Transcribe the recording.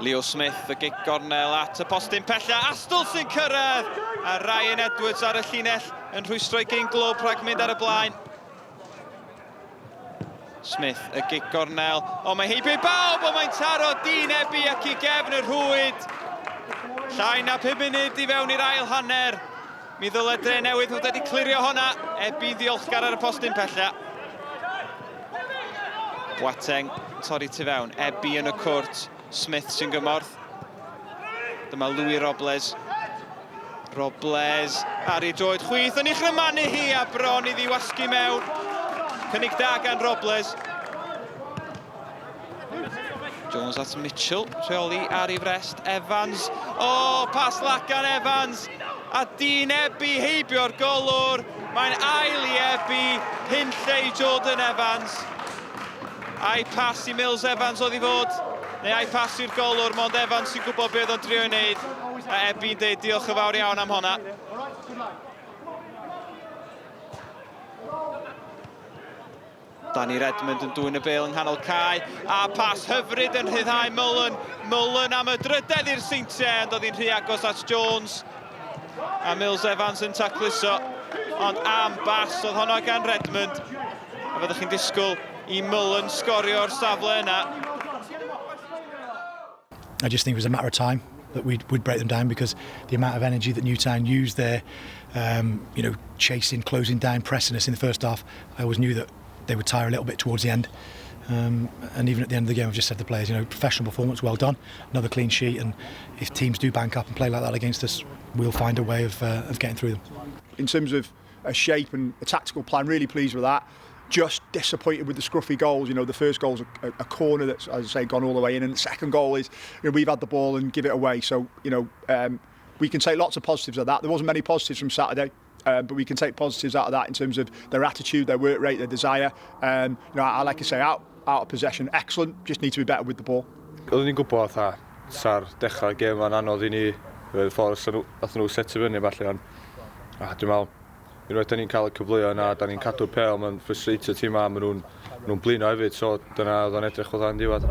Leo Smith, y gig gornel at y postyn pella. Astl sy'n cyrraedd. A Ryan Edwards ar y llinell yn rhwystro'i gyn glwb rhag mynd ar y blaen. Smith, y gig gornel. O, mae heibio i bawb, o mae'n taro Drenewydd ac i gefn y rhwyd. Llai na 5 munud i fewn i'r ail hanner. Mi ddyle Drenewydd wedi clirio honna. Ebi ddiolchgar ar y postyn pella. Boateng, torri tu fewn. Ebi yn y cwrt. Smith sy'n gymorth. Dyma Louis Robles. Robles ar ei droed chwith yn ei chrymanu hi a bron i ddiwasgu mewn. Cynnig da gan Robles. Jones at Mitchell, rheoli ar ei frest. Evans, o, pas lac gan Evans. A Drenewydd heibio'r golwr. Mae'n ail i Ebi, hyn lle i Jordan Evans. Ai pas i Mills Evans oedd i fod, neu ai pas i'r golwr, mond Evans sy'n gwybod beth o'n drio i wneud. A Ebi'n deud diolch yn fawr iawn am honna. Danny Redmond yn dwy'n y bêl yng nghanol cae, a pas hyfryd yn rhyddhau Mullen. Mullen am y drydedd i'r Seintiau, ond oedd hi'n rhy agos at Jones. A Mills Evans yn tacluso, ond am bas oedd honno gan Redmond. A fyddwch chi'n disgwyl i Mullen sgorio'r safle yna. I just think it was a matter of time that we'd break them down, because the amount of energy that Newtown used there, chasing, closing down, pressing us in the first half, I always knew that they would tire a little bit towards the end. And even at the end of the game, I've just said to the players, professional performance, well done, another clean sheet, and if teams do bank up and play like that against us, we'll find a way of getting through them. In terms of a shape and a tactical plan, really pleased with that. Just disappointed with the scruffy goals. The first goal's a corner that's, as I say, gone all the way in, and the second goal is, we've had the ball and give it away. So, we can take lots of positives of that. There wasn't many positives from Saturday, but we can take positives out of that in terms of their attitude, their work rate, their desire. I like to say, out of possession, excellent. Just need to be better with the ball. Oedden ni'n gwybod sa'r dechrau'r gêm yn anodd i ni, y ffordd nath nhw setu fyny falle, ond dwi'n meddwl, unwaith da ni'n cael y cyfleoedd yna, da ni'n cadw'r pêl, mae'n frustrated tîm a maen nhw'n blino hefyd, so dyna oedd o'n edrych o dda'n diwedd.